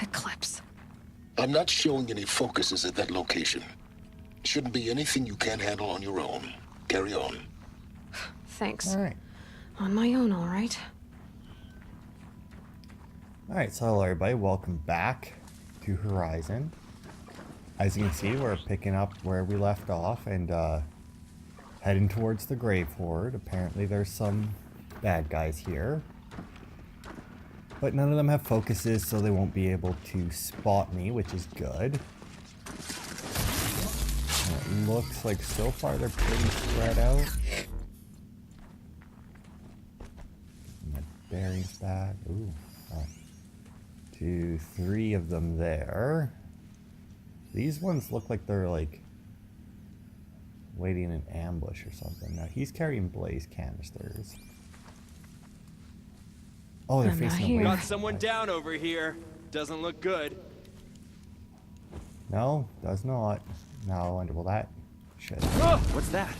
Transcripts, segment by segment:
Eclipse. I'm not showing any focuses at that location. Shouldn't be anything you can't handle on your own. Carry on. Thanks. All right. On my own, all right. All right, so hello everybody, welcome back to Horizon. As you can see, we're picking up where we left off and heading towards the Grave Hoard. Apparently there's some bad guys here, but none of them have focuses, so they won't be able to spot me, which is good. And it looks like so far they're pretty spread out. My bearings back. Ooh. Oh. 2, 3 of them there. These ones look like they're like waiting in ambush or something. Now he's carrying blaze canisters. Oh, they're facing away. Got someone down over here. Doesn't look good. No, does not. Now I wonder, will that? Shit. Oh, what's that?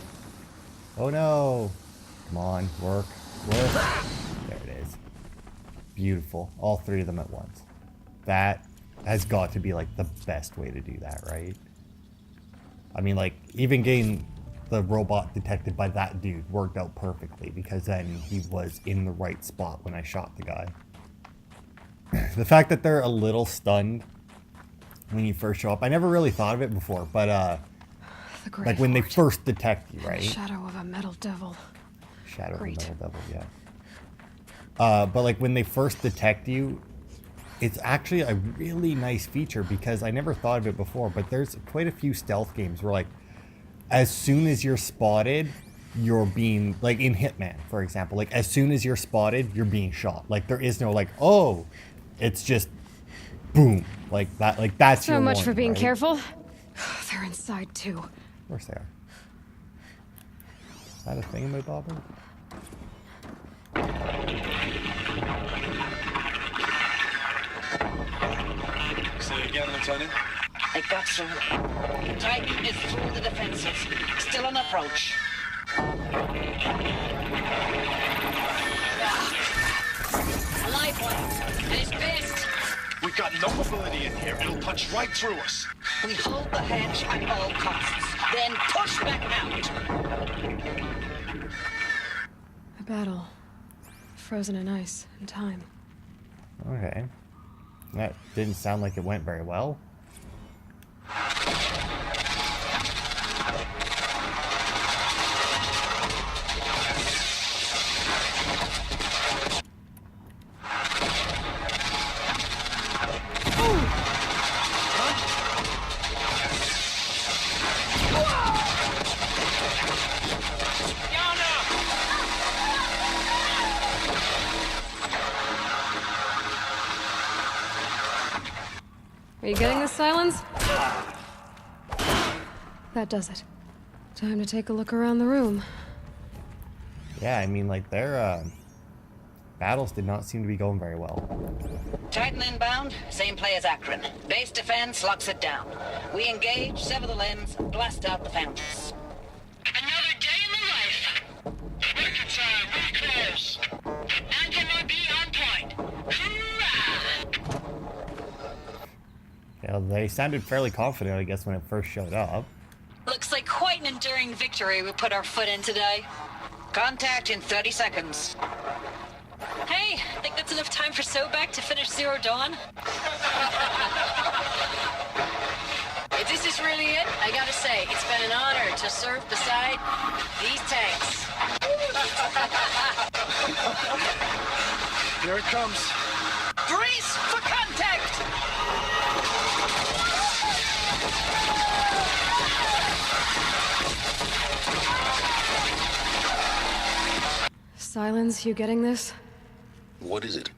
Oh no! Come on, work. There it is. Beautiful. All 3 of them at once. That has got to be like the best way to do that, right? I mean, like, even getting the robot detected by that dude worked out perfectly, because then he was in the right spot when I shot the guy. The fact that they're a little stunned when you first show up, I never really thought of it before, but like when they first detect you, right? Shadow of a metal devil. Shadow Great. of a metal devil, yeah. But like when they first detect you, it's actually a really nice feature, because I never thought of it before, but there's quite a few stealth games where, like, as soon as you're spotted, you're being, like in Hitman, for example, like as soon as you're spotted, you're being shot. Like there is no like, oh, it's just boom, like that, like that's your So much warning, for being right? careful. They're inside too. Of course they are. Is that a thingamabobber? Say again, Lieutenant. I got some. Titan is through the defenses. Still on approach. A live one. And it's pissed. We've got no mobility in here. It'll punch right through us. We hold the hedge at all costs. Then push back out. A battle. Frozen in ice and time. Okay. That didn't sound like it went very well. Are you getting this, Silence? That does it. Time to take a look around the room. Yeah, I mean, like, their battles did not seem to be going very well. Titan inbound. Same play as Akron. Base defense locks it down. We engage, sever the limbs, blast out the fountains. Another day in the life. Record time, we close. Anti-MOB on point. Hoorah! Yeah, they sounded fairly confident, I guess, when it first showed up. Looks like quite an enduring victory we put our foot in today. Contact in 30 seconds. Hey, think that's enough time for Sobek to finish Zero Dawn? If this is really it, I gotta say, it's been an honor to serve beside these tanks. Here it comes. Brace for contact! Silence, you getting this? What is it?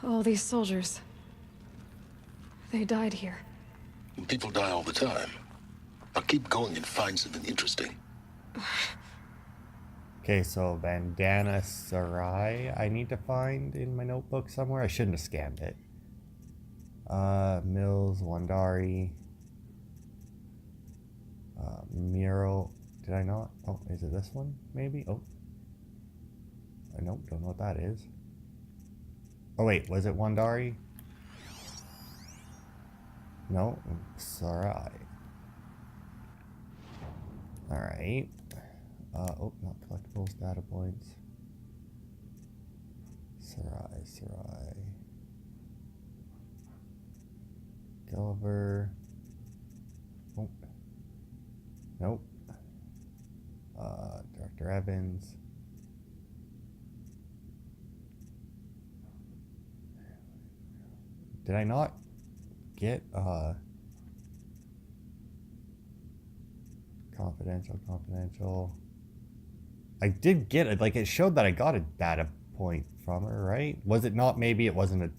All these soldiers. They died here. People die all the time. I'll keep going and find something interesting. Okay, so Bandana Sarai I need to find in my notebook somewhere. I shouldn't have scanned it. Mills, Wandari, Miro. Did I not? Oh, is it this one? Maybe? Oh. Nope, don't know what that is. Oh wait, was it Wandari? No, Sarai. Alright. Oh, not collectibles, data points. Sarai. Gulliver. Oh. Nope. Director Evans. Did I not get confidential? I did get it. Like, it showed that I got a data point from her, right? Was it not? Maybe it wasn't a...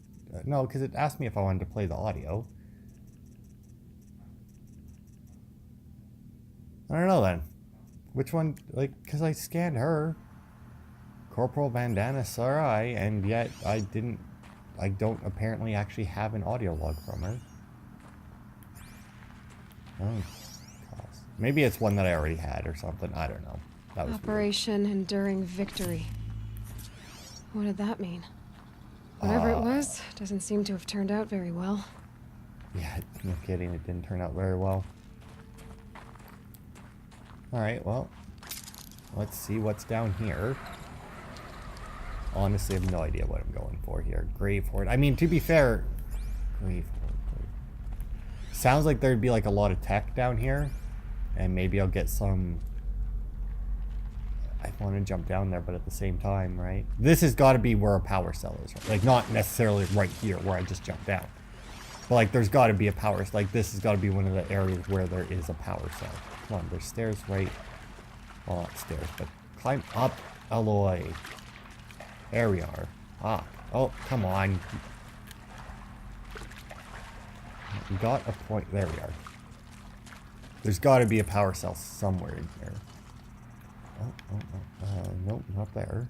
no, because it asked me if I wanted to play the audio. I don't know then. Which one? Like, because I scanned her. Corporal Bandana Sarai, and yet I don't apparently actually have an audio log from her. Oh, gosh. Maybe it's one that I already had or something. I don't know. That was Operation Enduring Victory. What did that mean? Whatever it was, doesn't seem to have turned out very well. Yeah, no kidding. It didn't turn out very well. Alright, well, let's see what's down here. Honestly, I have no idea what I'm going for here. Grave Hoard. I mean, to be fair, Grave Hoard. Sounds like there'd be like a lot of tech down here. And maybe I'll get some... I want to jump down there, but at the same time, right? This has got to be where a power cell is. Right? Like, not necessarily right here where I just jumped down. But, like, there's got to be a power... Like, this has got to be one of the areas where there is a power cell. Come on, there's stairs right... Well, not stairs, but climb up, Aloy. There we are. Ah. Oh, come on. We got a point. There we are. There's got to be a power cell somewhere in here. Nope, not there.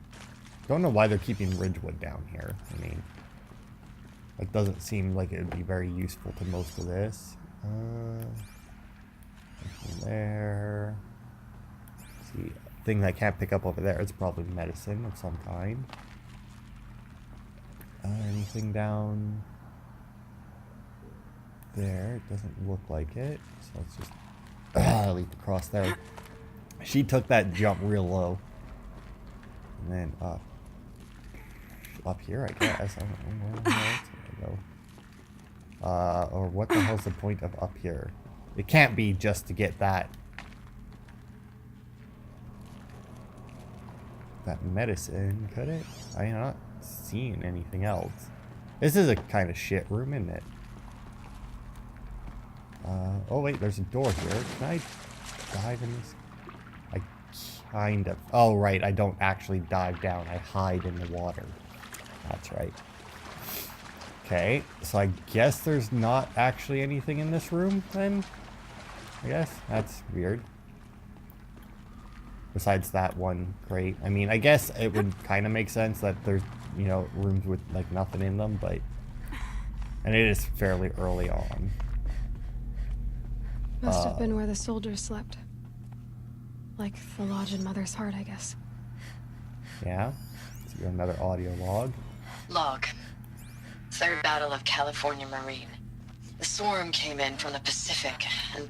Don't know why they're keeping Ridgewood down here. I mean, it doesn't seem like it would be very useful to most of this. There. See, thing that I can't pick up over there. It's probably medicine of some kind. Anything down there? It doesn't look like it. So let's just leap across there. She took that jump real low. And then up here, I guess. I don't know where else to go. Or what the hell's the point of up here? It can't be just to get that medicine, could it? I'm not seeing anything else. This is a kind of shit room, isn't it? Oh wait, there's a door here. Can I dive in this? I kind of... Oh right, I don't actually dive down. I hide in the water. That's right. Okay, so I guess there's not actually anything in this room then? I guess. That's weird. Besides that one crate. I mean, I guess it would kind of make sense that there's, you know, rooms with, like, nothing in them, but... And it is fairly early on. Must have been where the soldiers slept. Like the lodge in Mother's Heart, I guess. Yeah. Let's do another audio log. Log. Third Battle of California Marine. The swarm came in from the Pacific, and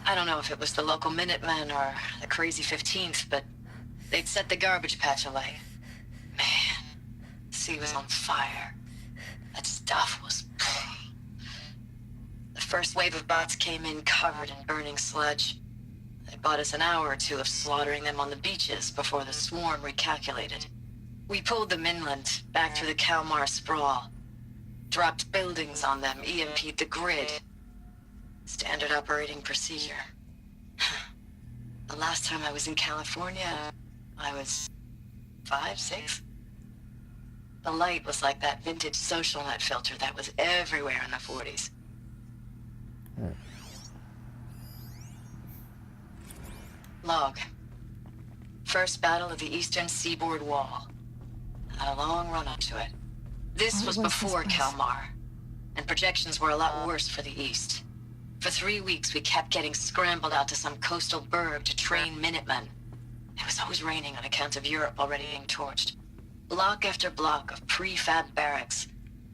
I don't know if it was the local Minutemen or the crazy 15th, but they'd set the garbage patch alight. Man, the sea was on fire. That stuff was... The first wave of bots came in covered in burning sludge. They bought us an hour or two of slaughtering them on the beaches before the swarm recalculated. We pulled them inland, back through the Kalmar sprawl. Dropped buildings on them, EMP'd the grid. Standard operating procedure. The last time I was in California, I was 5, 6. The light was like that vintage social net filter that was everywhere in the 40s. Log. First battle of the eastern seaboard wall. Had a long run up to it. This was before Kalmar, and projections were a lot worse for the east. For 3 weeks, we kept getting scrambled out to some coastal burg to train Minutemen. It was always raining on account of Europe already being torched. Block after block of prefab barracks.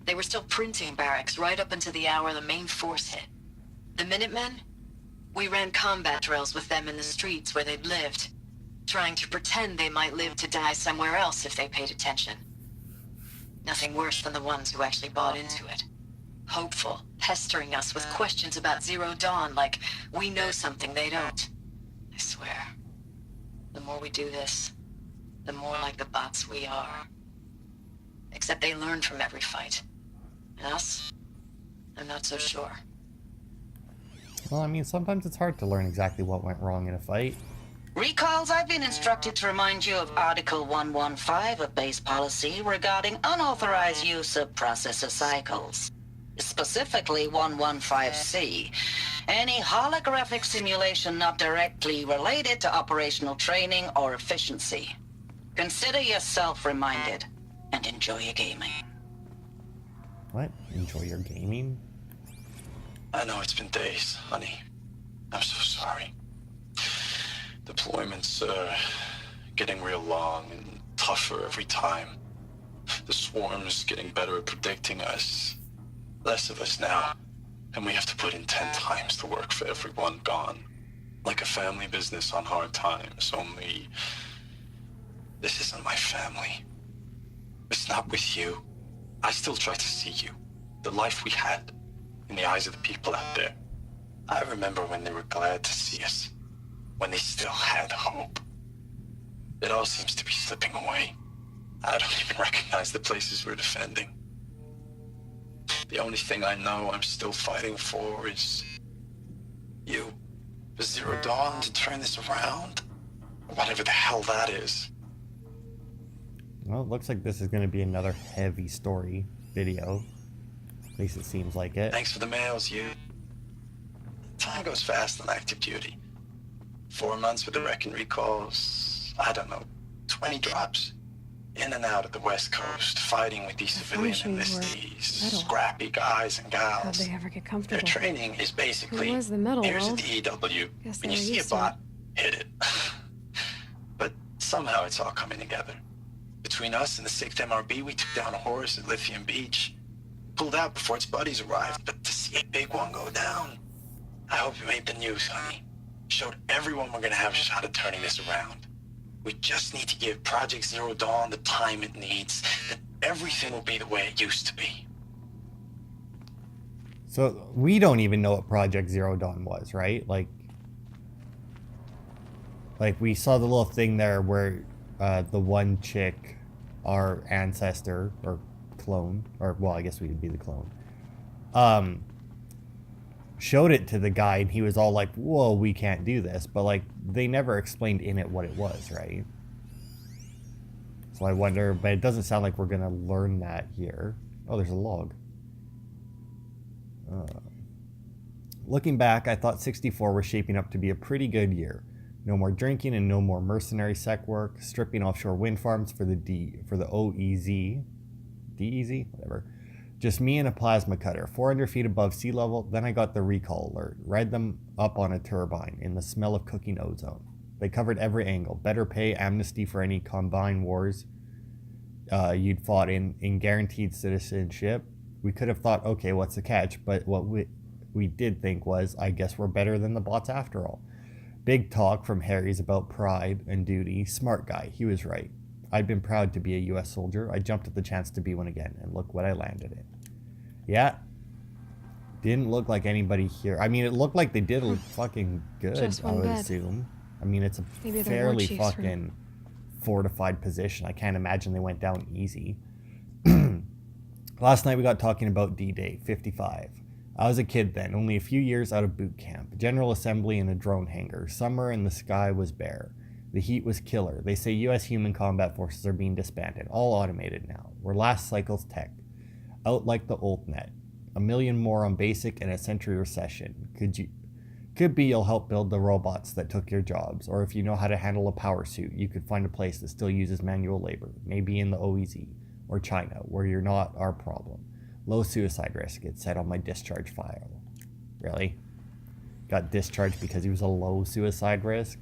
They were still printing barracks right up until the hour the main force hit. The Minutemen? We ran combat drills with them in the streets where they'd lived, trying to pretend they might live to die somewhere else if they paid attention. Nothing worse than the ones who actually bought into it. Hopeful, pestering us with questions about Zero Dawn like we know something they don't. I swear, the more we do this, the more like the bots we are. Except they learn from every fight. And us? I'm not so sure. Well, I mean, sometimes it's hard to learn exactly what went wrong in a fight. Recalls, I've been instructed to remind you of Article 115 of base policy regarding unauthorized use of processor cycles. Specifically 115C. Any holographic simulation not directly related to operational training or efficiency. Consider yourself reminded and enjoy your gaming. What? Enjoy your gaming? I know it's been days, honey. I'm so sorry. Deployments are getting real long and tougher every time. The swarm's getting better at predicting us. Less of us now, and we have to put in 10 times the work for everyone gone. Like a family business on hard times, only this isn't my family. It's not with you. I still try to see you, the life we had, in the eyes of the people out there. I remember when they were glad to see us, when they still had hope. It all seems to be slipping away. I don't even recognize the places we're defending. The only thing I know I'm still fighting for is you. For Zero Dawn to turn this around, or whatever the hell that is. Well, it looks like this is going to be another heavy story video. At least it seems like it. Thanks for the mails, you. Time goes fast on active duty. 4 months with the Reckon recalls, I don't know, 20 drops. In and out of the West Coast, fighting with these civilian enlistees, metal. scrappy guys and How'd gals. they ever get Their comfortable? training is basically, It was the metal here's world. a DEW, Guess when they you were see a used to bot, hit it. But somehow it's all coming together. Between us and the 6th MRB, we took down a horse at Lithium Beach. Pulled out before its buddies arrived, but to see a big one go down, I hope you made the news, honey. Showed everyone we're gonna have a shot at turning this around. We just need to give Project Zero Dawn the time it needs, then everything will be the way it used to be. So we don't even know what Project Zero Dawn was, right? Like we saw the little thing there where the one chick, our ancestor or clone, or well, I guess we would be the clone, showed it to the guy, and he was all like, whoa, we can't do this. But like, they never explained in it what it was, right? So I wonder, but it doesn't sound like we're gonna learn that here. Oh, there's a log. Looking back, I thought 64 was shaping up to be a pretty good year. No more drinking and no more mercenary sec work, stripping offshore wind farms for the OEZ. DEZ? Whatever. Just me and a plasma cutter, 400 feet above sea level. Then I got the recall alert. Read them up on a turbine in the smell of cooking ozone. They covered every angle. Better pay, amnesty for any combined wars you'd fought in guaranteed citizenship. We could have thought, okay, what's the catch? But what we did think was, I guess we're better than the bots after all. Big talk from Harry's about pride and duty. Smart guy. He was right. I'd been proud to be a U.S. soldier. I jumped at the chance to be one again, and look what I landed in. Yeah. Didn't look like anybody here. I mean, it looked like they did look fucking good, Just I one would bed. assume. I mean, it's a Maybe they're fairly war chiefs from- fucking fortified position. I can't imagine they went down easy. Last night we got talking about D-Day, 55. I was a kid then, only a few years out of boot camp. General assembly in a drone hangar. Summer and the sky was bare. The heat was killer. They say U.S. human combat forces are being disbanded. All automated now. We're last cycle's tech. Out like the old net. 1 million more on basic and a century recession. Could be you'll help build the robots that took your jobs. Or if you know how to handle a power suit, you could find a place that still uses manual labor. Maybe in the OEZ. Or China, where you're not our problem. Low suicide risk, it said on my discharge file. Really? Got discharged because he was a low suicide risk?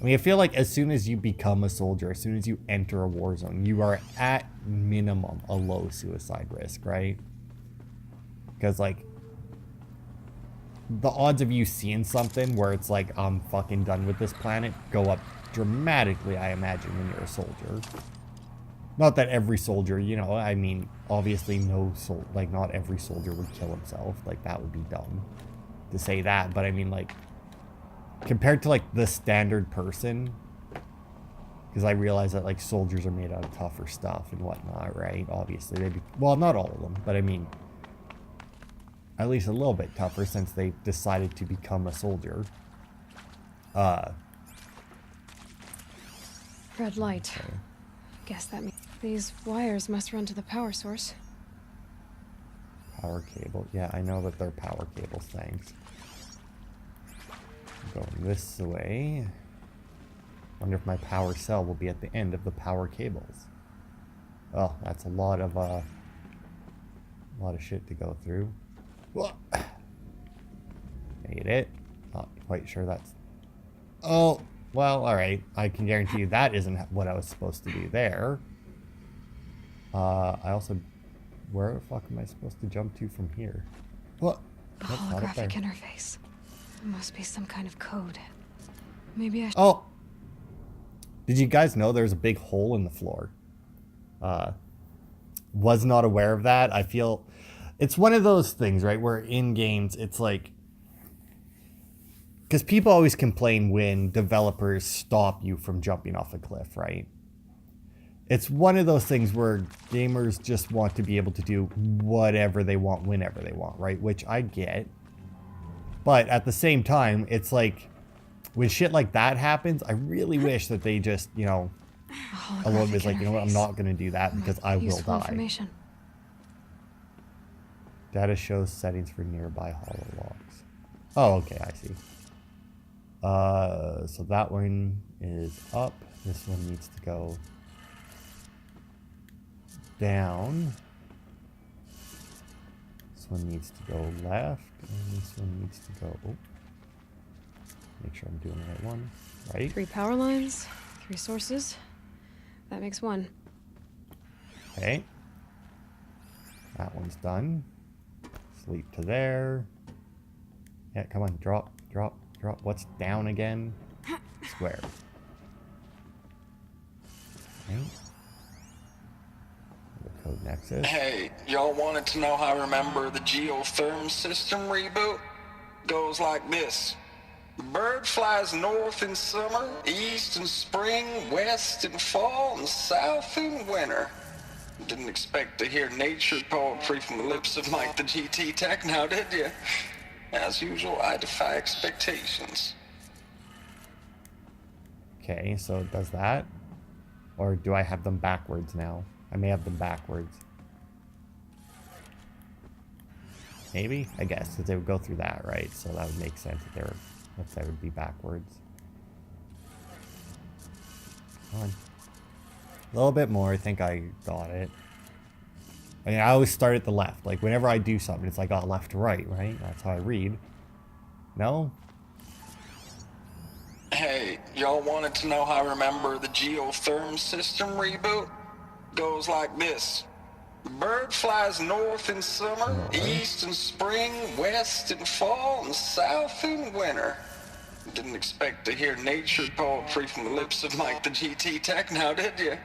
I mean, I feel like as soon as you become a soldier, as soon as you enter a war zone, you are at minimum a low suicide risk, right? Because, like, the odds of you seeing something where it's like, I'm fucking done with this planet, go up dramatically, I imagine, when you're a soldier. Not that every soldier, you know, I mean, obviously not every soldier would kill himself. Like, that would be dumb to say that. But I mean, like, compared to, like, the standard person, because I realize that, like, soldiers are made out of tougher stuff and whatnot, right? Obviously, they'd be, well, not all of them, but I mean, at least a little bit tougher since they decided to become a soldier. Red light. Okay. Guess that means these wires must run to the power source. Power cable. Yeah, I know that they're power cables, thanks. Going this way. Wonder if my power cell will be at the end of the power cables. Oh, that's a lot of shit to go through. Made it. Not quite sure that's... Oh, well, alright. I can guarantee you that isn't what I was supposed to do there. I also... Where the fuck am I supposed to jump to from here? What? A holographic interface. It must be some kind of code. Maybe I should... Oh! Did you guys know there's a big hole in the floor? Was not aware of that. I feel... It's one of those things, right, where in games, it's like... Because people always complain when developers stop you from jumping off a cliff, right? It's one of those things where gamers just want to be able to do whatever they want, whenever they want, right? Which I get. But at the same time, it's like... When shit like that happens, I really wish that they just, you know... Aloy was like, you know what, I'm not going to do that because I will die. Data shows settings for nearby hollow logs. Oh, okay, I see. So that one is up. This one needs to go down. This one needs to go left. And this one needs to go... Oh. Make sure I'm doing the right one. Right? 3 power lines, 3 sources. That makes 1. Okay. That one's done. Sleep to there. Yeah, come on. Drop, drop, drop. What's down again? Square. Okay. The code nexus. Hey, y'all wanted to know how I remember the geotherm system reboot? Goes like this. Bird flies north in summer, east in spring, west in fall, and south in winter. Didn't expect to hear nature poetry from the lips of Mike the GT Tech now, did you? As usual, I defy expectations. Okay, so it does that. Or do I have them backwards now? I may have them backwards. Maybe? I guess, because they would go through that, right? So that would make sense that they were... That would be backwards. Come on. A little bit more. I think I got it. I mean, I always start at the left. Like, whenever I do something, it's like, oh, left to right, right? That's how I read. No? Hey, y'all wanted to know how I remember the geotherm system reboot? Goes like this. Bird flies north in summer, east in spring, west in fall, and south in winter. Didn't expect to hear nature poetry from the lips of Mike the GT Tech now, did you?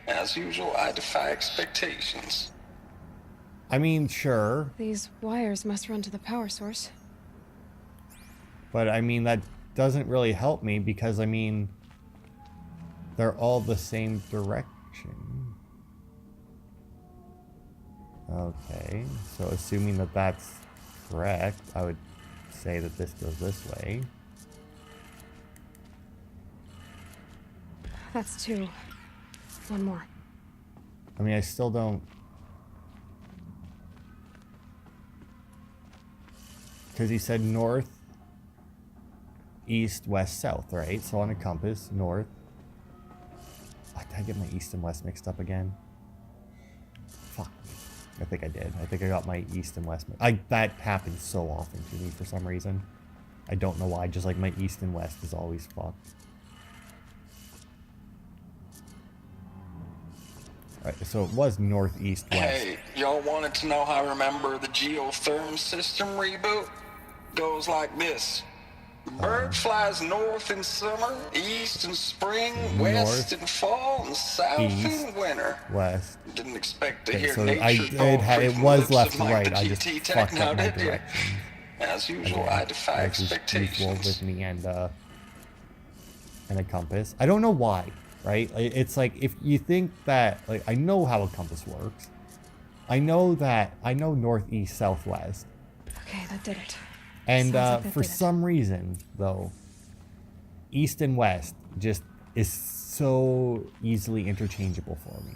As usual, I defy expectations. I mean, sure. These wires must run to the power source. But, I mean, that doesn't really help me because, I mean, they're all the same direction. Okay, so assuming that that's correct, I would say that this goes this way. That's 2. 1 more. I mean, I still don't... Because he said north, east, west, south, right? So on a compass, north. Oh, did I get my east and west mixed up again? Fuck. I think I did. I think I got my east and west. That happens so often to me for some reason. I don't know why. Just like my east and west is always fucked. Right, so it was northeast west. Hey, y'all wanted to know how I remember the geotherm system reboot? Goes like this. Bird flies north in summer, east in spring, west in fall, and south in winter. West. Didn't expect to Okay, hear so nature it was left to right. the I just GT tech fucked now, up my did you? directions. As usual, Again, I defy as is usual expectations. with me and a compass. I don't know why, right? It's like if you think that, like, I know how a compass works. I know northeast, southwest. Okay, that did it. And Sounds like that for did it. some reason, though, east and west just is so easily interchangeable for me.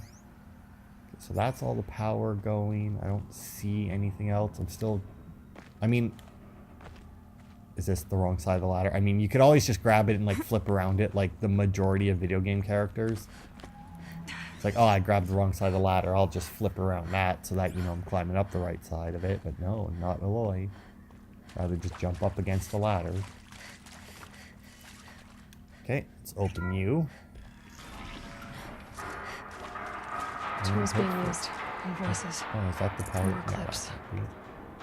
So that's all the power going. I don't see anything else. I mean, is this the wrong side of the ladder? I mean, you could always just grab it and like flip around it like the majority of video game characters. It's like, oh, I grabbed the wrong side of the ladder. I'll just flip around that so that, you know, I'm climbing up the right side of it. But no, not Aloy. Rather just jump up against the ladder. Okay, let's open you. Tools being used. And voices. Oh, is that the power? From Eclipse.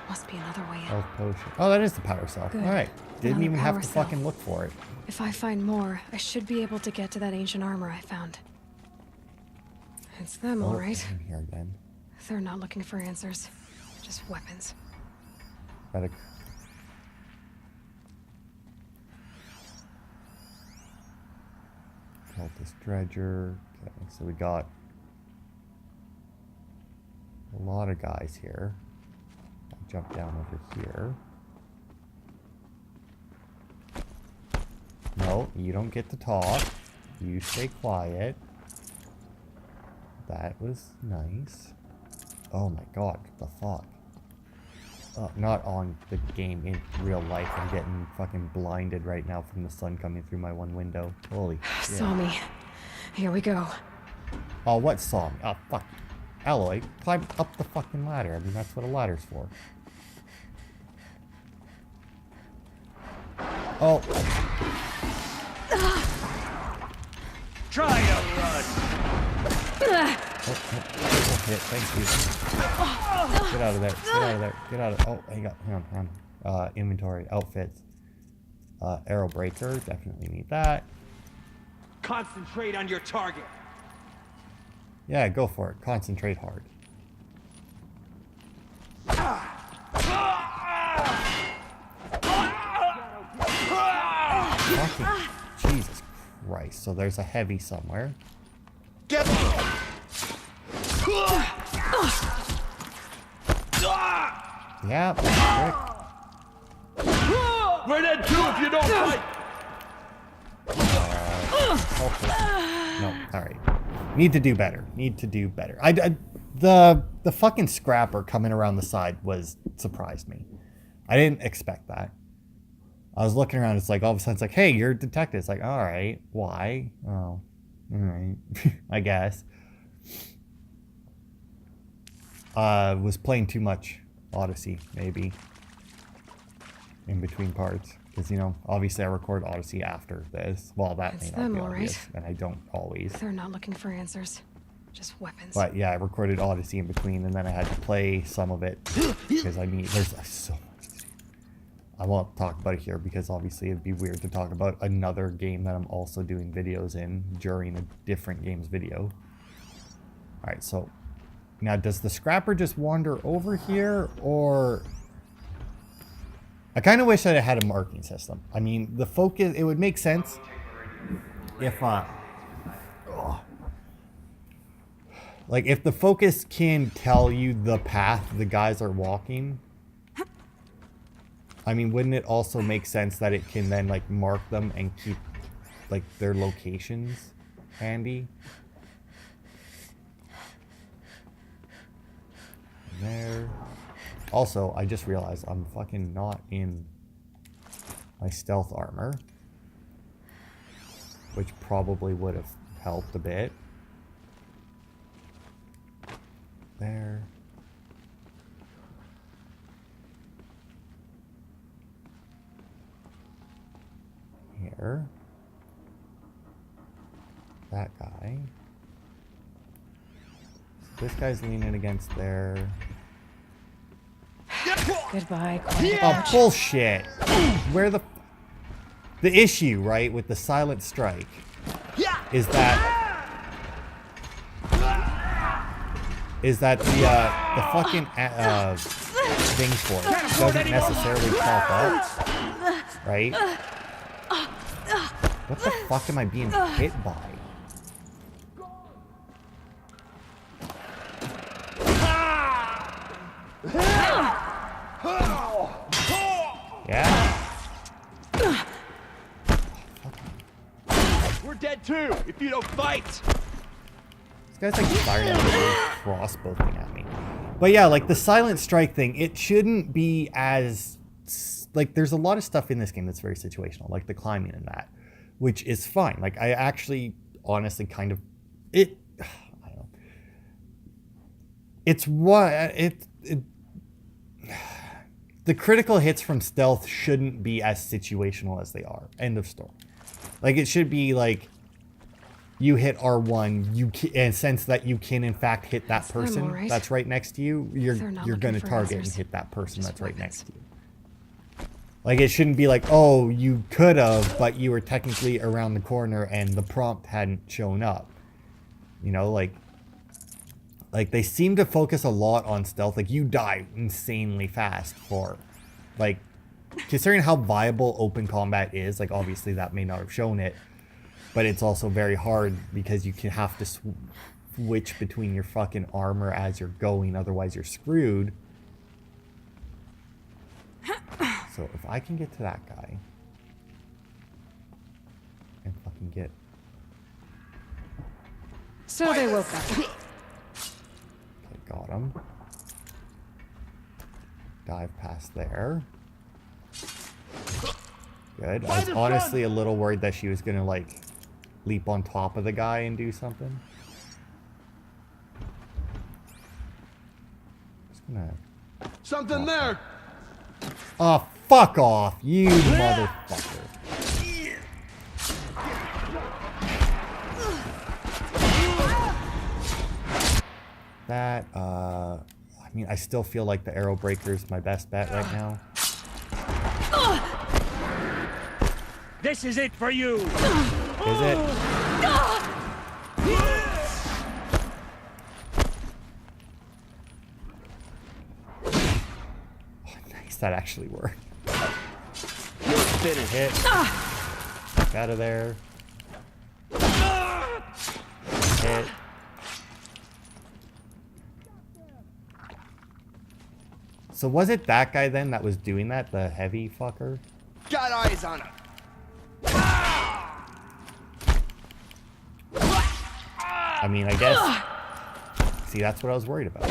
Must be another way in. Health potion. Oh, that is the power cell. Good. Alright. Didn't Another even have power to cell. fucking look for it. If I find more, I should be able to get to that ancient armor I found. It's them, all right. In here again. They're not looking for answers. Just weapons. Better. Cultist dredger. Okay, so we got a lot of guys here. I'll jump down over here. No, you don't get to talk. You stay quiet. That was nice. Oh my god, what the fuck? Not on the game, in real life. I'm getting fucking blinded right now from the sun coming through my one window. Holy shit. Saw me. Here we go. Oh, what saw me? Oh, fuck. Aloy, climb up the fucking ladder. I mean, that's what a ladder's for. Oh. Try to run. Oh, hit. Thank you. Get out of there. Get out of there. Get out of. Oh, hang on. Inventory. Outfits. Arrow breaker. Definitely need that. Concentrate on your target. Yeah, go for it. Concentrate hard. Fucking Jesus Christ. So there's a heavy somewhere. Get Yeah, prick. We're dead too if you don't fight. No, alright. Need to do better. Need to do better. The fucking scrapper coming around the side surprised me. I didn't expect that. I was looking around, it's like all of a sudden it's like, hey, you're a detective. It's like, alright, why? Oh, alright. I guess. Was playing too much Odyssey, maybe. In between parts. Because, you know, obviously I record Odyssey after this. Well, that It's may not them, be all obvious, right. and I don't always. They're not looking for answers. Just weapons. But yeah, I recorded Odyssey in between, and then I had to play some of it. Because I mean, there's so much to do. I won't talk about it here, because obviously it'd be weird to talk about another game that I'm also doing videos in during a different game's video. Alright, so now does the scrapper just wander over here, or... I kind of wish that it had a marking system. I mean, the focus, it would make sense if, like, if the focus can tell you the path the guys are walking, I mean, wouldn't it also make sense that it can then, like, mark them and keep, like, their locations handy? There. Also, I just realized I'm fucking not in my stealth armor, which probably would have helped a bit. There. Here. That guy. This guy's leaning against there. Goodbye, quiet Oh, couch. bullshit. Where the issue, right, with the silent strike is that the fucking thing for it doesn't necessarily pop up, right? What the fuck am I being hit by? Yeah. We're dead too if you don't fight. This guy's like firing a crossbow thing at me. But yeah, like the silent strike thing, it shouldn't be as like there's a lot of stuff in this game that's very situational, like the climbing and that, which is fine. Like I actually honestly kind of I don't know. It's what the critical hits from stealth shouldn't be as situational as they are. End of story. Like it should be like you hit R1, and sense that you can in fact hit that person right. that's right next to you, you're They're not going to looking for target answers. and hit that person Just that's right weapons. next to you. Like it shouldn't be like, oh, you could have, but you were technically around the corner and the prompt hadn't shown up. You know, like they seem to focus a lot on stealth. Like you die insanely fast for, like, considering how viable open combat is. Like obviously that may not have shown it, but it's also very hard because you can have to switch between your fucking armor as you're going. Otherwise you're screwed. So if I can get to that guy and fucking get... So they woke up. Okay, got him. Dive past there. Good. I was honestly a little worried that she was gonna like leap on top of the guy and do something. Just gonna... Something there. Oh, fuck off, you motherfucker. That, I mean, I still feel like the arrow breaker is my best bet right now. This is it for you. Is it? Oh, nice, that actually worked. Finish. Hit. Get out of there. Hit. So was it that guy then that was doing that? The heavy fucker? Got eyes on him. I mean, I guess... See, that's what I was worried about.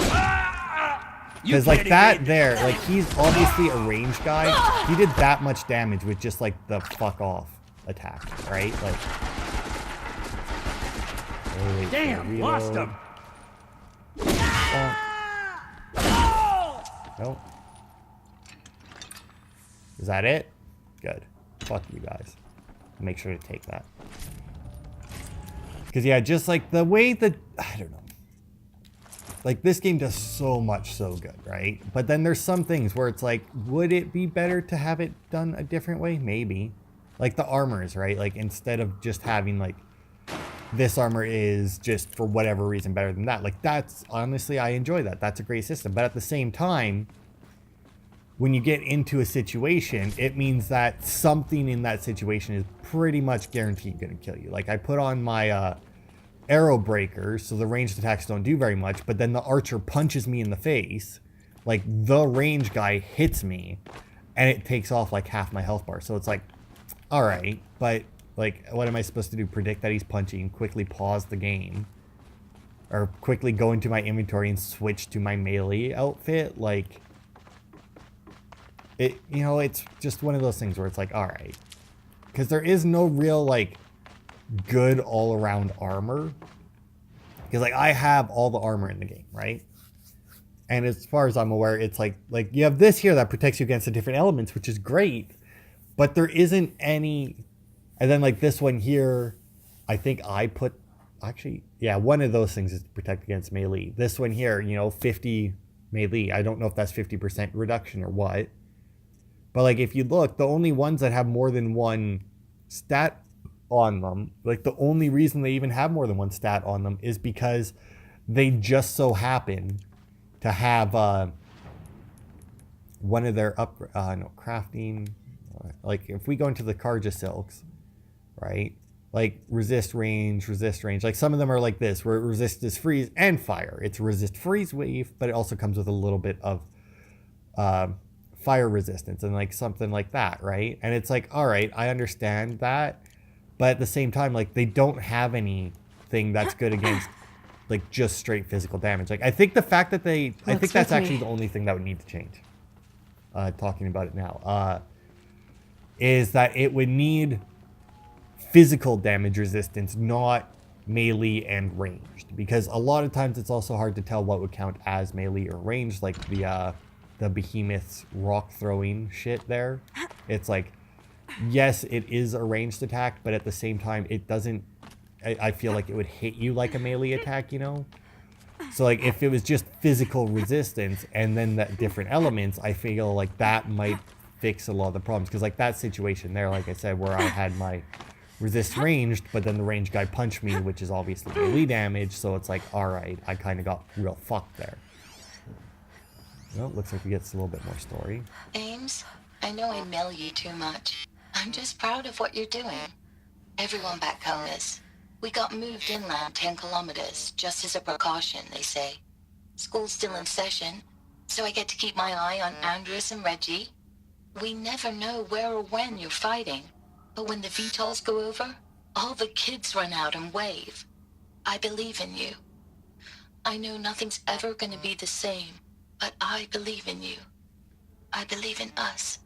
You Because, like, can't that evade there, like, he's obviously a ranged guy. He did that much damage with just, like, the fuck off attack, right? Like... Wait, Damn, lost him. Nope. Is that it? Good. Fuck you guys. Make sure to take that. Because, yeah, just like the way that... I don't know. Like, this game does so much so good, right? But then there's some things where it's like, would it be better to have it done a different way? Maybe. Like the armors, right? Like, instead of just having, like, this armor is just for whatever reason better than that. Like, that's... Honestly, I enjoy that. That's a great system. But at the same time... When you get into a situation, it means that something in that situation is pretty much guaranteed going to kill you. Like I put on my arrow breaker, so the ranged attacks don't do very much, but then the archer punches me in the face. Like the range guy hits me and it takes off like half my health bar. So it's like, all right, but like, what am I supposed to do? Predict that he's punching, quickly pause the game, or quickly go into my inventory and switch to my melee outfit? Like... It, you know, it's just one of those things where it's like, all right, because there is no real like good all around armor. Because like I have all the armor in the game, right? And as far as I'm aware, it's like you have this here that protects you against the different elements, which is great, but there isn't any. And then like this one here, I think I put, actually, yeah, one of those things is to protect against melee. This one here, you know, 50 melee. I don't know if that's 50% reduction or what. But like if you look, the only ones that have more than one stat on them, like the only reason they even have more than one stat on them is because they just so happen to have one of their crafting. Like if we go into the Karja silks, right? Like resist range. Like some of them are like this, where it resists freeze and fire. It's resist freeze wave, but it also comes with a little bit of fire resistance and like something like that, right? And it's like, all right, I understand that, but at the same time, like they don't have anything that's good against like just straight physical damage. Like I think the fact that I think that's actually the only thing that would need to change. Talking about it now, is that it would need physical damage resistance, not melee and ranged, because a lot of times it's also hard to tell what would count as melee or ranged, like the behemoth's rock throwing shit there. It's like, yes, it is a ranged attack, but at the same time it doesn't, I feel like it would hit you like a melee attack, you know? So like if it was just physical resistance and then that different elements, I feel like that might fix a lot of the problems, because like that situation there, like I said, where I had my resist ranged, but then the ranged guy punched me, which is obviously melee damage, so it's like, all right, I kind of got real fucked there. Well, looks like we get a little bit more story. Ames, I know I mail you too much. I'm just proud of what you're doing. Everyone back home is. We got moved inland 10 kilometers, just as a precaution, they say. School's still in session, so I get to keep my eye on Andreas and Reggie. We never know where or when you're fighting, but when the VTOLs go over, all the kids run out and wave. I believe in you. I know nothing's ever gonna be the same, but I believe in you. I believe in us.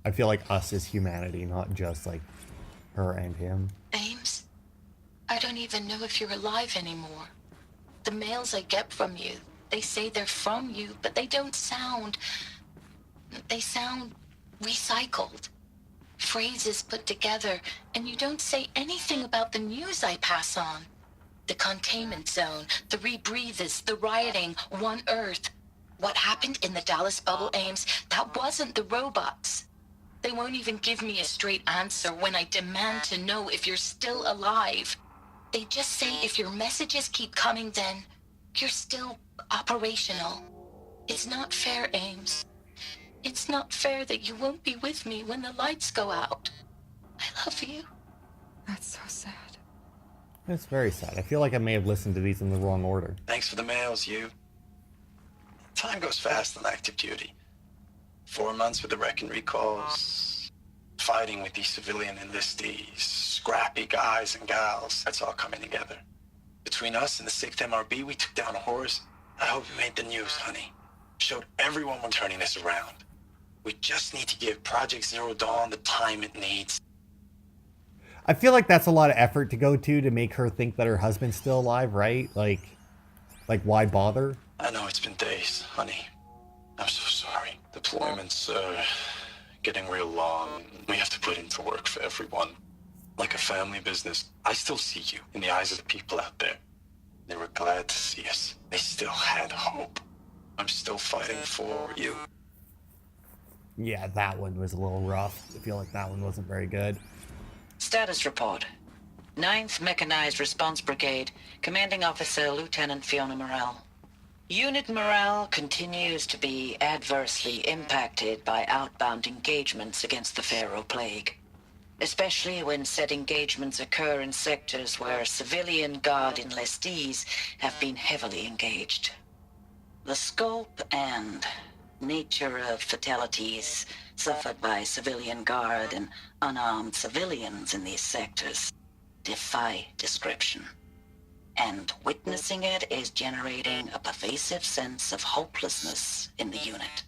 I feel like us is humanity, not just like her and him. Ames, I don't even know if you're alive anymore. The mails I get from you, they say they're from you, but they don't sound... They sound recycled. Phrases put together, and you don't say anything about the news I pass on. The containment zone, the rebreathers, the rioting, One Earth. What happened in the Dallas bubble, Ames, that wasn't the robots. They won't even give me a straight answer when I demand to know if you're still alive. They just say if your messages keep coming, then you're still operational. It's not fair, Ames. It's not fair that you won't be with me when the lights go out. I love you. That's so sad. It's very sad. I feel like I may have listened to these in the wrong order. Thanks for the mails, you. Time goes fast on active duty. 4 months with the wrecking recalls, fighting with these civilian enlistees, scrappy guys and gals. That's all coming together. Between us and the 6th MRB, we took down a horse. I hope we made the news, honey. Showed everyone we're turning this around. We just need to give Project Zero Dawn the time it needs. I feel like that's a lot of effort to go to make her think that her husband's still alive, right? Like why bother? I know it's been days, honey. I'm so sorry. Deployments are getting real long. We have to put into work for everyone. Like a family business. I still see you in the eyes of the people out there. They were glad to see us. They still had hope. I'm still fighting for you. Yeah, that one was a little rough. I feel like that one wasn't very good. Status report. 9th Mechanized Response Brigade, Commanding Officer Lieutenant Fiona Morrell. Unit morale continues to be adversely impacted by outbound engagements against the Pharaoh Plague, especially when said engagements occur in sectors where civilian guard enlistees have been heavily engaged. The scope and nature of fatalities suffered by civilian guard and unarmed civilians in these sectors defy description. And witnessing it is generating a pervasive sense of hopelessness in the unit.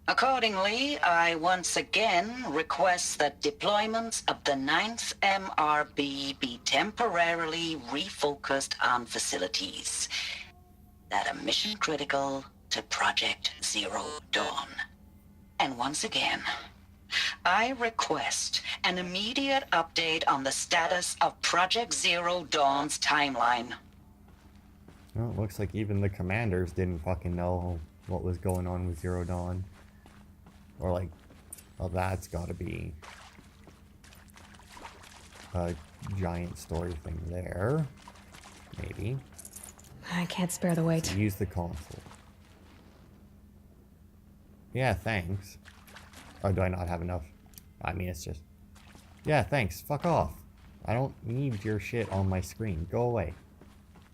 Accordingly, I once again request that deployments of the 9th MRB be temporarily refocused on facilities that are mission critical to Project Zero Dawn. And once again, I request an immediate update on the status of Project Zero Dawn's timeline. Well, it looks like even the commanders didn't fucking know what was going on with Zero Dawn. Or like, well, that's gotta be a giant story thing there. Maybe. I can't spare the wait. So use the console. Yeah, thanks. Or do I not have enough? I mean, it's just... Yeah, thanks. Fuck off. I don't need your shit on my screen. Go away.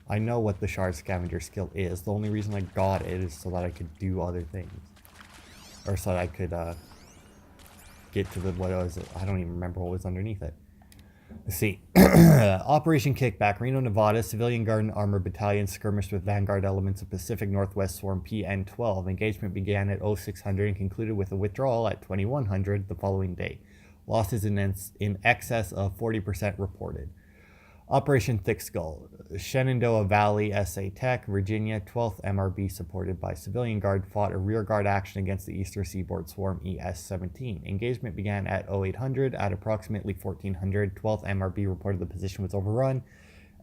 I know what the Shard Scavenger skill is. The only reason I got it is so that I could do other things. Or so that I could, get to the... What was it? I don't even remember what was underneath it. Let's see. Operation Kickback. Reno, Nevada. Civilian Guard and Armored Battalion skirmished with Vanguard elements of Pacific Northwest Swarm PN-12. Engagement began at 0600 and concluded with a withdrawal at 2100 the following day. Losses in excess of 40% reported. Operation Thick Skull. Shenandoah Valley SA Tech, Virginia, 12th MRB supported by Civilian Guard fought a rearguard action against the Eastern Seaboard Swarm ES-17. Engagement began at 0800. At approximately 1400, 12th MRB reported the position was overrun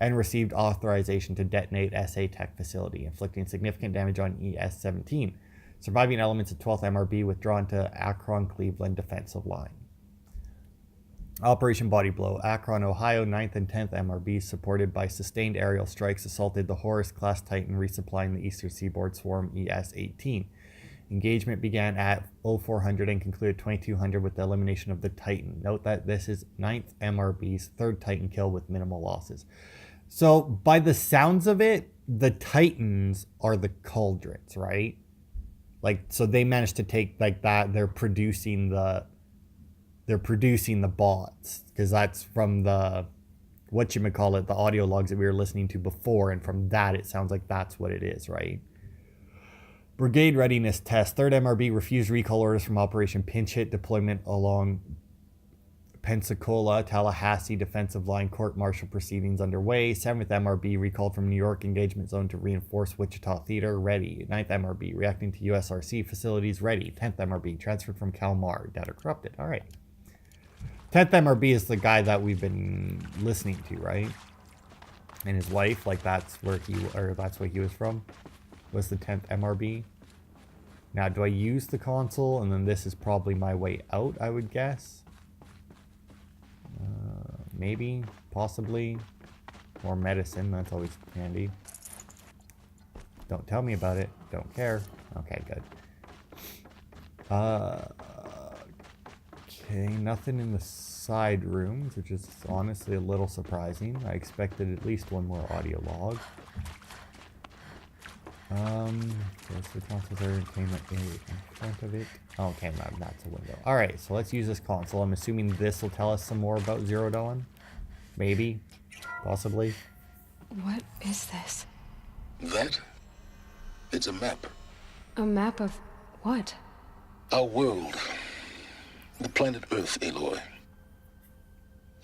and received authorization to detonate SA Tech facility, inflicting significant damage on ES-17. Surviving elements of 12th MRB withdrawn to Akron-Cleveland defensive line. Operation Body Blow. Akron, Ohio, 9th and 10th MRBs, supported by sustained aerial strikes, assaulted the Horus-class Titan, resupplying the Eastern Seaboard Swarm ES-18. Engagement began at 0400 and concluded 2200 with the elimination of the Titan. Note that this is 9th MRB's third Titan kill with minimal losses. So, by the sounds of it, the Titans are the Cauldrons, right? Like, so they managed to take, like, that, they're producing the bots, because that's from the whatchamacallit, the audio logs that we were listening to before, and from that it sounds like that's what it is, right? Brigade readiness test. 3rd MRB refused recall orders from Operation Pinch Hit. Deployment along Pensacola, Tallahassee defensive line. Court-martial proceedings underway. 7th MRB recalled from New York engagement zone to reinforce Wichita Theater. Ready. 9th MRB reacting to USRC facilities. Ready. 10th MRB transferred from Kalmar. Data corrupted. All right. 10th MRB is the guy that we've been listening to, right? And his wife, like that's where he was from, was the 10th MRB. Now, do I use the console? And then this is probably my way out, I would guess. Maybe, possibly. More medicine, that's always handy. Don't tell me about it. Don't care. Okay, good. Okay, nothing in the side rooms, which is honestly a little surprising. I expected at least one more audio log. There's the console there came in front of it. Oh, okay, that's a window. Alright, so let's use this console. I'm assuming this will tell us some more about Zero Dawn. Maybe. Possibly. What is this? That? It's a map. A map of what? Our world. The planet Earth, Aloy.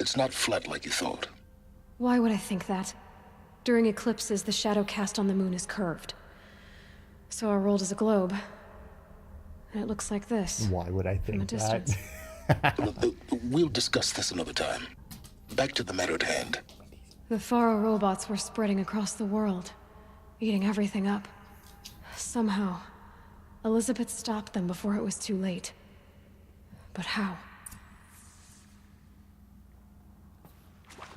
It's not flat like you thought. Why would I think that? During eclipses, the shadow cast on the moon is curved. So our world is a globe. And it looks like this. Why would I think that? We'll discuss this another time. Back to the matter at hand. The Faro robots were spreading across the world, eating everything up. Somehow, Elizabeth stopped them before it was too late. But how?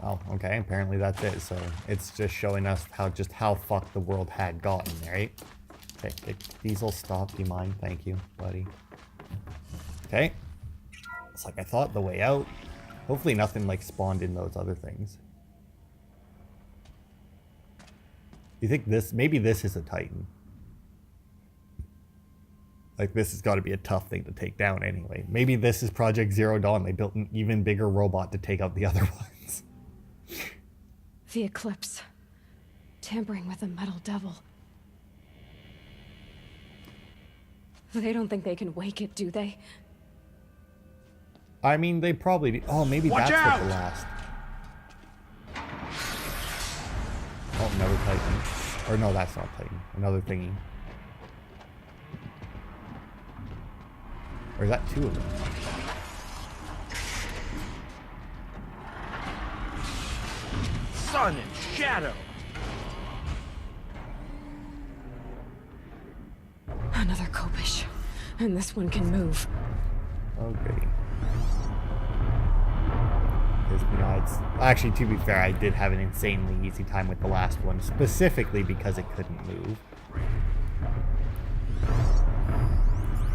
Oh, okay. Apparently that's it. So it's just showing us how fucked the world had gotten, right? Okay, Diesel, stop. Do you mind? Thank you, buddy. Okay. It's like I thought, the way out. Hopefully nothing like spawned in those other things. You think this, maybe this is a Titan. Like, this has got to be a tough thing to take down anyway. Maybe this is Project Zero Dawn. They built an even bigger robot to take out the other ones. The Eclipse. Tampering with the metal devil. They don't think they can wake it, do they? I mean, they probably do. Oh, maybe Watch that's out! what the last... Oh, another Titan. Or no, that's not Titan. Another thingy. Or is that two of them? sun and shadow. Another Kopish. And this one can move. Okay. Because, you know, it's... Actually, to be fair, I did have an insanely easy time with the last one, specifically because it couldn't move.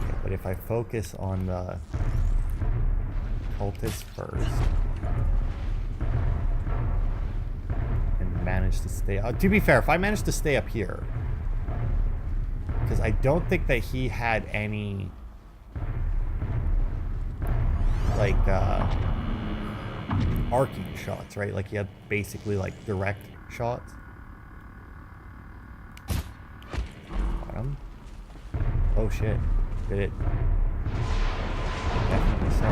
Okay, but if I focus on the cultist first... and manage to stay... to be fair, if I manage to stay up here... Because I don't think that he had any... like, arcing shots, right? Like, he had basically, like, direct shots. Got him. Oh, shit. Did it? Definitely so.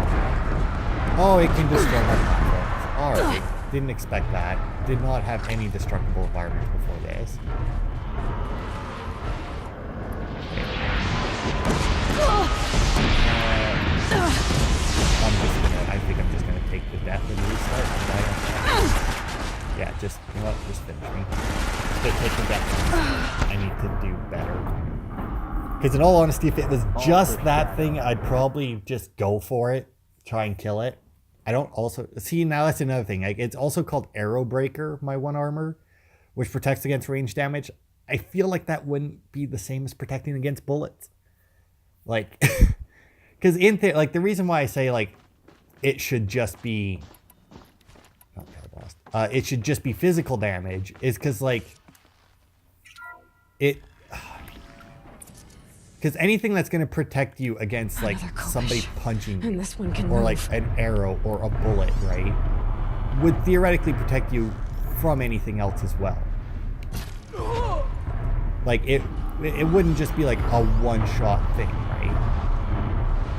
Oh, it can destroy my platforms. Alright. Didn't expect that. Did not have any destructible environments before this. I think I'm just gonna take the death and restart. Yeah, just, you know what, just finish me. Just take the death. I need to do better. Because in all honesty, if it was just that thing, I'd probably just go for it, try and kill it. I don't also, see, now that's another thing. Like, it's also called Arrow Breaker, my one armor, which protects against range damage. I feel like that wouldn't be the same as protecting against bullets. Like, because like, the reason why I say, like, it should just be, it should just be physical damage is because, like, because anything that's going to protect you against, like, somebody punching you, this one can or like an arrow or a bullet, right, would theoretically protect you from anything else as well. Like, it wouldn't just be like a one-shot thing, right?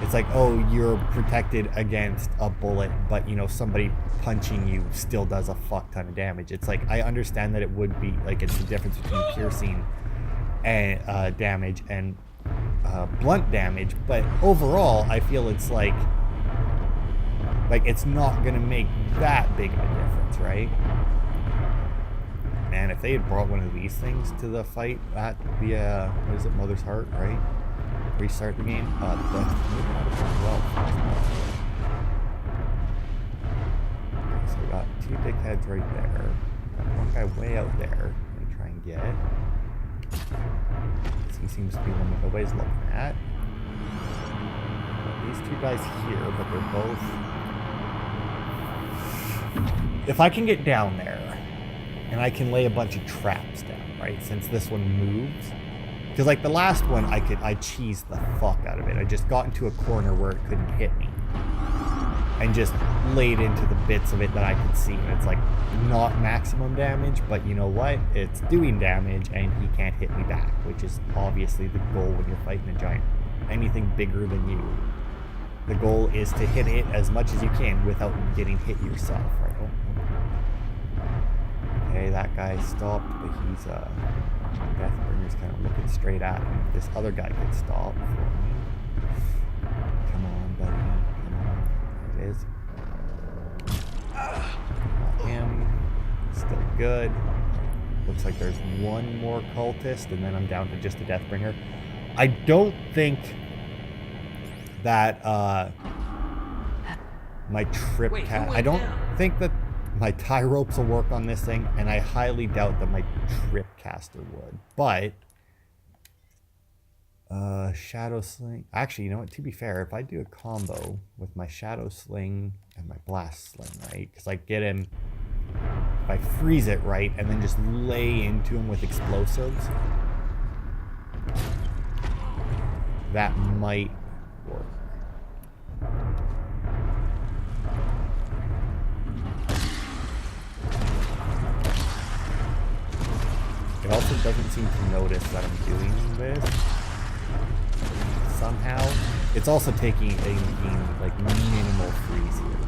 It's like, oh, you're protected against a bullet, but, you know, somebody punching you still does a fuck ton of damage. It's like, I understand that it would be, like, it's the difference between piercing and damage and blunt damage, but overall, I feel it's like it's not gonna make that big of a difference, right? Man, if they had brought one of these things to the fight at the, what is it, Mother's Heart, right? Restart the game. Well. So we got two dickheads right there. Got one guy way out there. I'm gonna try and get. He seems to be one that nobody's looking at. Got these two guys here, but they're both. If I can get down there. And I can lay a bunch of traps down, right? Since this one moves. Because, like, the last one, I cheesed the fuck out of it. I just got into a corner where it couldn't hit me. And just laid into the bits of it that I could see. And it's, like, not maximum damage, but you know what? It's doing damage, and he can't hit me back. Which is obviously the goal when you're fighting a giant. Anything bigger than you. The goal is to hit it as much as you can without getting hit yourself, right? Oh. Okay, that guy stopped, but he's, Deathbringer's kind of looking straight at him. This other guy could stop for me. Come on, buddy. Come on. There it is. Got him. Still good. Looks like there's one more cultist, and then I'm down to just a Deathbringer. I don't think that, my trip cat... I don't think that my tie ropes will work on this thing, and I highly doubt that my trip caster would. But shadow sling. Actually, you know what? To be fair, if I do a combo with my shadow sling and my blast sling, right? Because I get him, if I freeze it right, and then just lay into him with explosives, that might work. It also doesn't seem to notice that I'm doing this. Somehow. It's also taking a like minimal freeze here.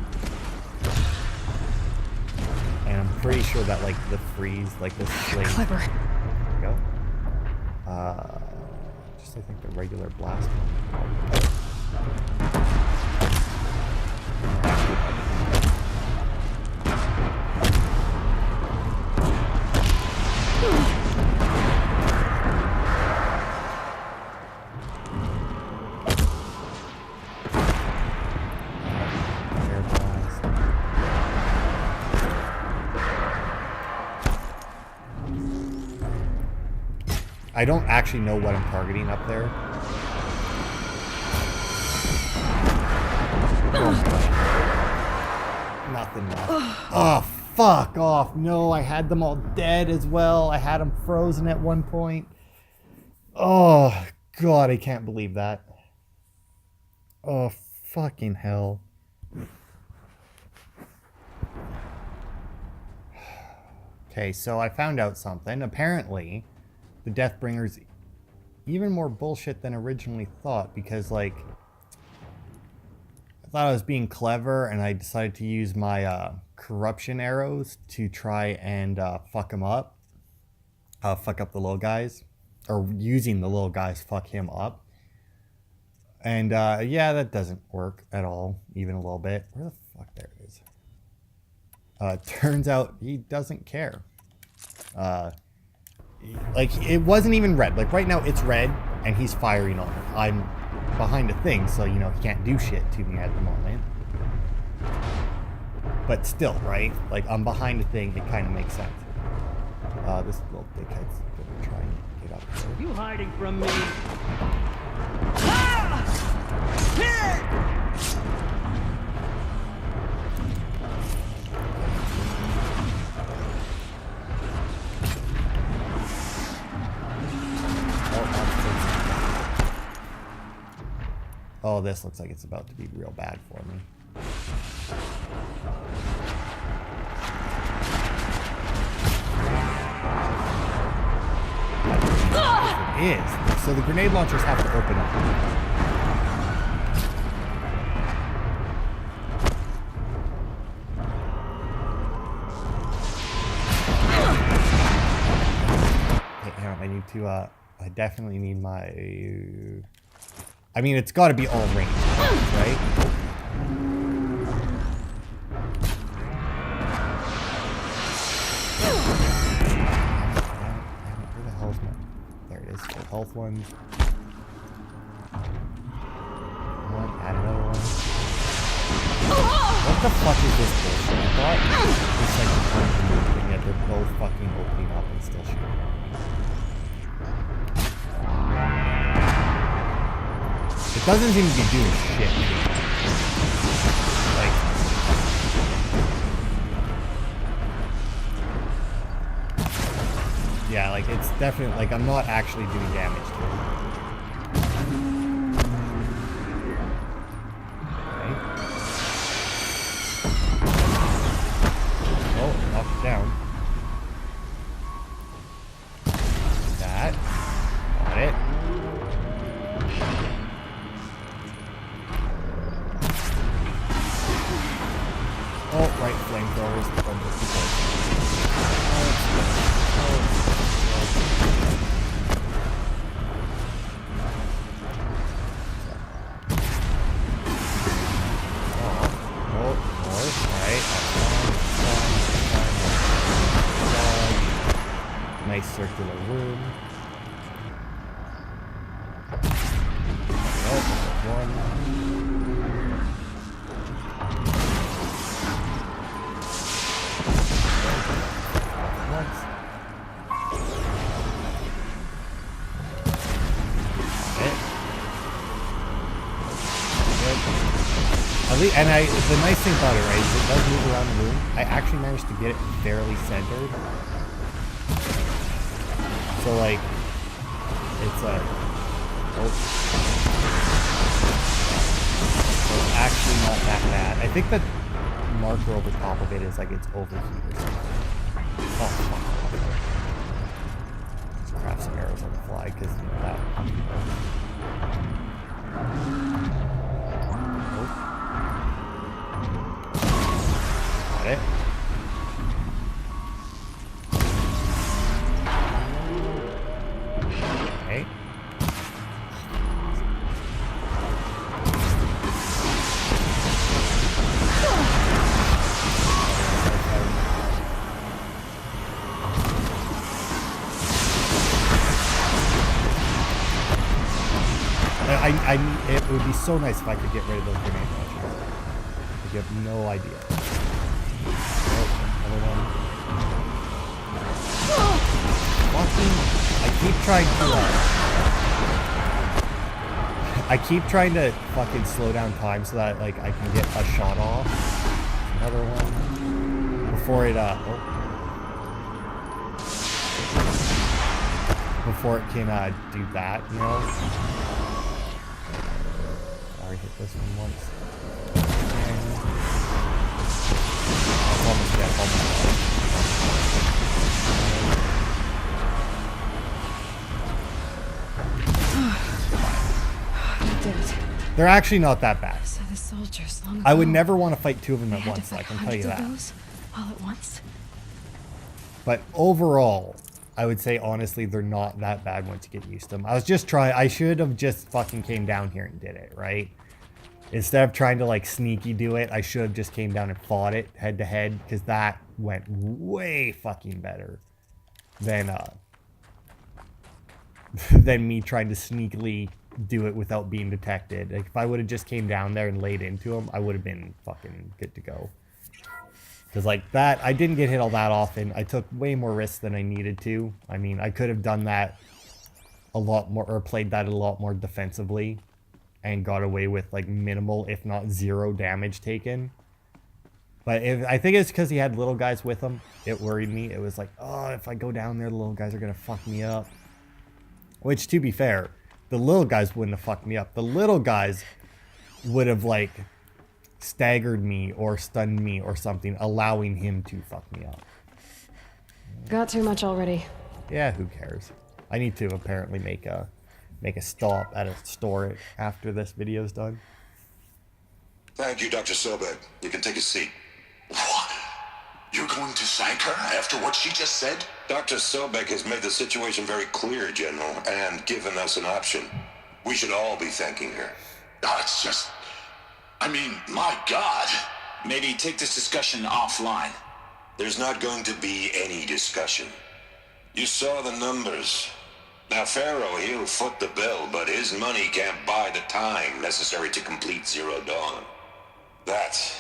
And I'm pretty sure that like the freeze, like the sling. Clever. There we go. Just I think the regular blast one. I don't actually know what I'm targeting up there. Nothing left. Oh, fuck off. No, I had them all dead as well. I had them frozen at one point. Oh, God, I can't believe that. Oh, fucking hell. Okay, so I found out something. Apparently, the Deathbringer's even more bullshit than originally thought, because, like, I thought I was being clever, and I decided to use my corruption arrows to try and fuck him up. Fuck up the little guys. Or using the little guys fuck him up. And, yeah, that doesn't work at all, even a little bit. Where the fuck? There it is. Turns out he doesn't care. Like, it wasn't even red. Like, right now it's red, and he's firing on it. I'm behind a thing, so, you know, he can't do shit to me at the moment. But still, right? Like, I'm behind a thing, it kind of makes sense. This little dickhead's gonna try and get up there. You hiding from me? Ah! Here! Oh, this looks like it's about to be real bad for me. It is. So the grenade launchers have to open up. Hey, hang on, I need to, I definitely need my... I mean, it's got to be all range, right? Where the hell is my... There it is. The health ones. One, add another one. What the fuck is this bullshit? I thought it's like the point to move, and yet they're both fucking opening up and still shooting. It doesn't seem to be doing shit. Like, yeah, like it's definitely like I'm not actually doing damage to it. Okay. Oh, knocked it down. That. Got it. Oh, right, flamethrowers. Nice circular room. Oh, one. And the nice thing about it, right, is it does move around the room. I actually managed to get it fairly centered. So, like, it's a... Oh. So it's actually not that bad. I think the marker over top of it is like it's overheat or something. Oh, fuck. Just craft some arrows on the fly, because that... Got it. Okay. It would be so nice if I could get rid of those grenade launchers. You have no idea. Oh, another one. I keep trying to fucking slow down time so that like I can get a shot off. Another one. Before it before it can do that, you know? I already hit this one once. It's almost dead, almost dead. Did it. They're actually not that bad. So the soldiers long ago, I would never want to fight two of them they at had to once, fight I can tell you hundreds that. of those all at once. But overall, I would say honestly, they're not that bad once you get used to them. I was just trying, I should have just fucking came down here and did it, right? Instead of trying to like sneaky do it, I should have just came down and fought it head to head, because that went way fucking better than than me trying to sneakily do it without being detected. Like, if I would have just came down there and laid into him, I would have been fucking good to go. Because like that, I didn't get hit all that often. I took way more risks than I needed to. I mean, I could have done that a lot more, or played that a lot more defensively and got away with like minimal, if not zero damage taken. But I think it's because he had little guys with him. It worried me. It was like, oh, if I go down there, the little guys are going to fuck me up. Which, to be fair, the little guys wouldn't have fucked me up. The little guys would have, like, staggered me or stunned me or something, allowing him to fuck me up. Got too much already. Yeah, who cares? I need to apparently make a stop at a store after this video's done. Thank you, Dr. Sobek. You can take a seat. What? You're going to thank her after what she just said? Dr. Sobek has made the situation very clear, General, and given us an option. We should all be thanking her. Oh, it's just... I mean, my God. Maybe take this discussion offline. There's not going to be any discussion. You saw the numbers. Now, Pharaoh, he'll foot the bill, but his money can't buy the time necessary to complete Zero Dawn. That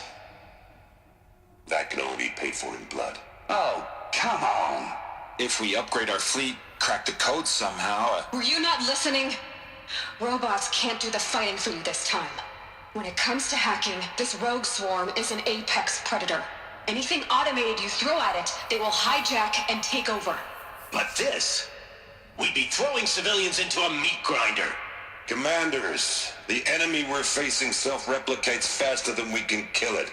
can only be paid for in blood. Oh, come on. If we upgrade our fleet, crack the code somehow... Were you not listening? Robots can't do the fighting for you this time. When it comes to hacking, this rogue swarm is an apex predator. Anything automated you throw at it, they will hijack and take over. But this... We'd be throwing civilians into a meat grinder. Commanders, the enemy we're facing self-replicates faster than we can kill it.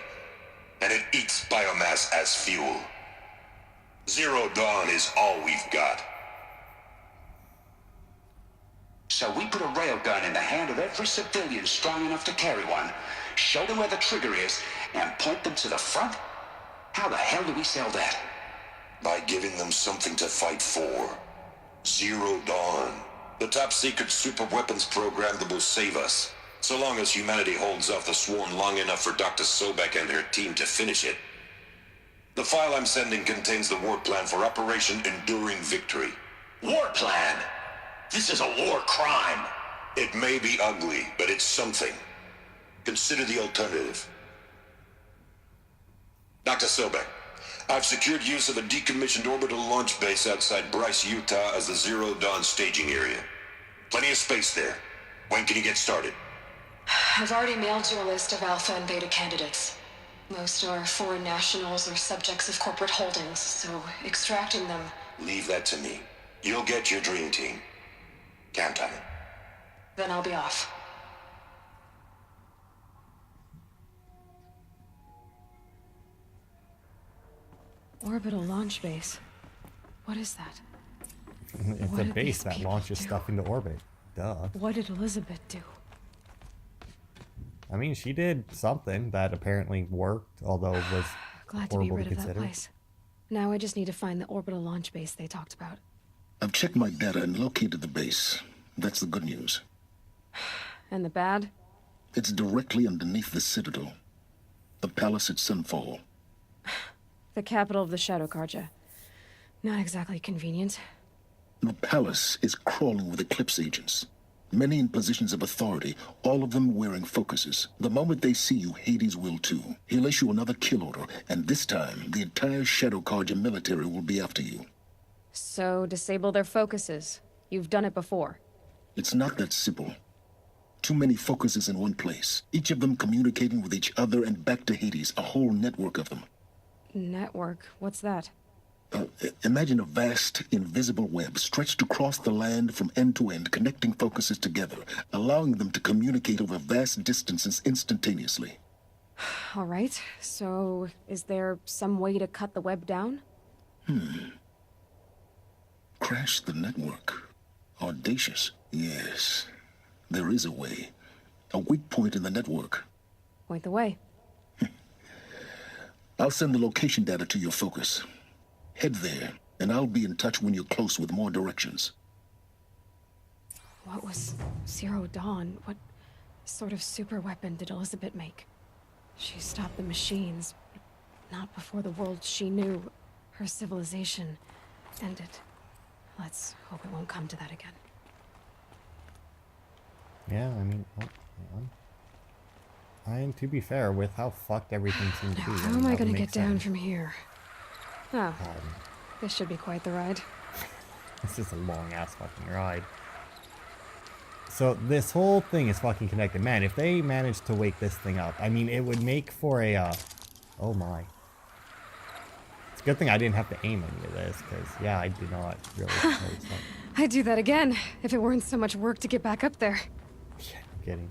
And it eats biomass as fuel. Zero Dawn is all we've got. So we put a railgun in the hand of every civilian strong enough to carry one, show them where the trigger is, and point them to the front? How the hell do we sell that? By giving them something to fight for. Zero Dawn. The top secret super weapons program that will save us. So long as humanity holds off the swarm long enough for Dr. Sobek and her team to finish it. The file I'm sending contains the war plan for Operation Enduring Victory. War plan? This is a war crime. It may be ugly, but it's something. Consider the alternative. Dr. Sobek, I've secured use of a decommissioned orbital launch base outside Bryce, Utah as the Zero Dawn staging area. Plenty of space there. When can you get started? I've already mailed you a list of Alpha and Beta candidates. Most are foreign nationals or subjects of corporate holdings, so extracting them... Leave that to me. You'll get your dream team. Count on it. Then I'll be off. Orbital launch base. What is that? It's What a did base these that people launches do? stuff into orbit. Duh. What did Elizabeth do? I mean, she did something that apparently worked, although it was Glad to be horrible rid to of that consider. place. Now I just need to find the orbital launch base they talked about. I've checked my data and located the base. That's the good news. And the bad? It's directly underneath the Citadel. The palace at Sunfall. The capital of the Shadow Karja. Not exactly convenient. The palace is crawling with Eclipse agents. Many in positions of authority, all of them wearing focuses. The moment they see you, Hades will too. He'll issue another kill order, and this time, the entire Shadow Karja military will be after you. So, disable their focuses. You've done it before. It's not that simple. Too many focuses in one place, each of them communicating with each other and back to Hades, a whole network of them. Network? What's that? Imagine a vast, invisible web stretched across the land from end to end, connecting focuses together, allowing them to communicate over vast distances instantaneously. Alright, so is there some way to cut the web down? Crash the network. Audacious. Yes, there is a way. A weak point in the network. Point the way. I'll send the location data to your focus. Head there, and I'll be in touch when you're close with more directions. What was Zero Dawn? What sort of super weapon did Elizabeth make? She stopped the machines, but not before the world she knew, her civilization, ended. Let's hope it won't come to that again. Yeah, I mean, oh, hang on. And to be fair, with how fucked everything seems to be, How am I gonna get down sense. from here? Oh, this should be quite the ride. This is a long-ass fucking ride. So this whole thing is fucking connected. Man, if they managed to wake this thing up, I mean, it would make for a, oh my. It's a good thing I didn't have to aim any of this, because, yeah, I do not really know stuff. I'd do that again, if it weren't so much work to get back up there. Yeah, I'm kidding.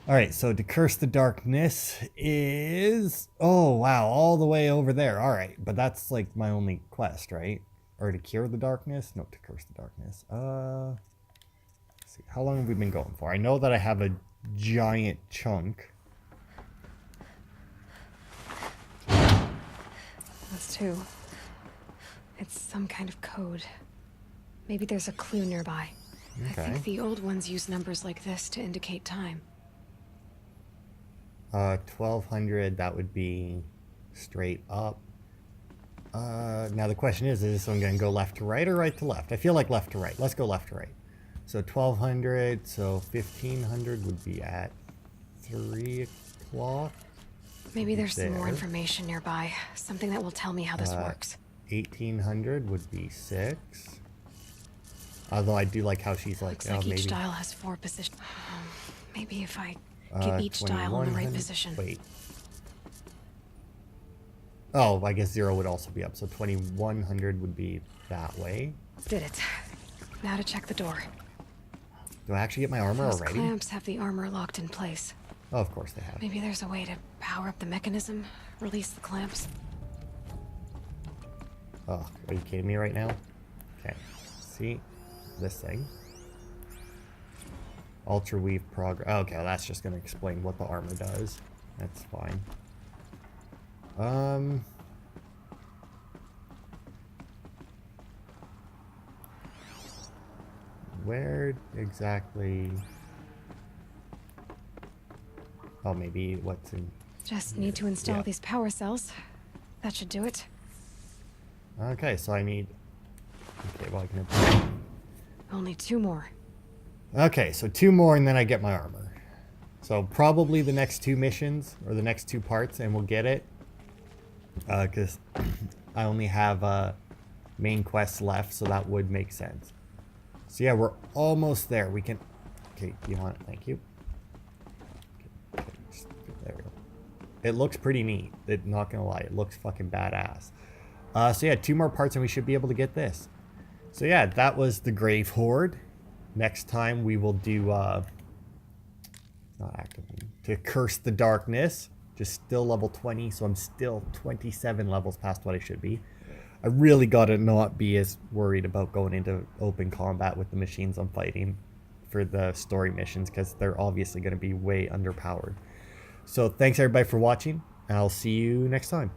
Alright, so to curse the darkness is... Oh, wow, all the way over there. Alright, but that's, like, my only quest, right? Or to cure the darkness? No, to curse the darkness. Let's see. How long have we been going for? I know that I have a giant chunk. That's two. It's some kind of code. Maybe there's a clue nearby. Okay. I think the old ones use numbers like this to indicate time. 1200, that would be straight up. Now the question is this one going to go left to right or right to left? I feel like left to right. Let's go left to right. So 1200, so 1500 would be at 3 o'clock. Maybe there's some more information nearby. Something that will tell me how this works. 1800 would be 6. Although I do like how she's like, Looks like maybe each dial has 4 positions. Maybe if I get each dial in the right position. Wait. Oh, I guess 0 would also be up. So 2100 would be that way. Did it. Now to check the door. Do I actually get my armor Those already? clamps have the armor locked in place. Oh, of course they have. Maybe there's a way to power up the mechanism, release the clamps. Oh, are you kidding me right now? Okay. See? This thing. Ultra weave progress. Oh, okay, well, that's just going to explain what the armor does. That's fine. Where exactly? Oh, maybe what's in... Just need to install these power cells. That should do it. Okay, so I need... Okay, well, I can... Only 2 more. Okay, so 2 more and then I get my armor. So probably the next 2 missions, or the next 2 parts, and we'll get it. Because I only have main quests left, so that would make sense. So yeah, we're almost there. We can... Okay, do you want it? Thank you. Okay, there we go. It looks pretty neat. Not gonna lie, it looks fucking badass. So yeah, 2 more parts and we should be able to get this. So yeah, that was the Grave Hoard. Next time we will do, not actively, to Curse the Darkness. Just still level 20, so I'm still 27 levels past what I should be. I really gotta not be as worried about going into open combat with the machines I'm fighting for the story missions, because they're obviously going to be way underpowered. So thanks everybody for watching, and I'll see you next time.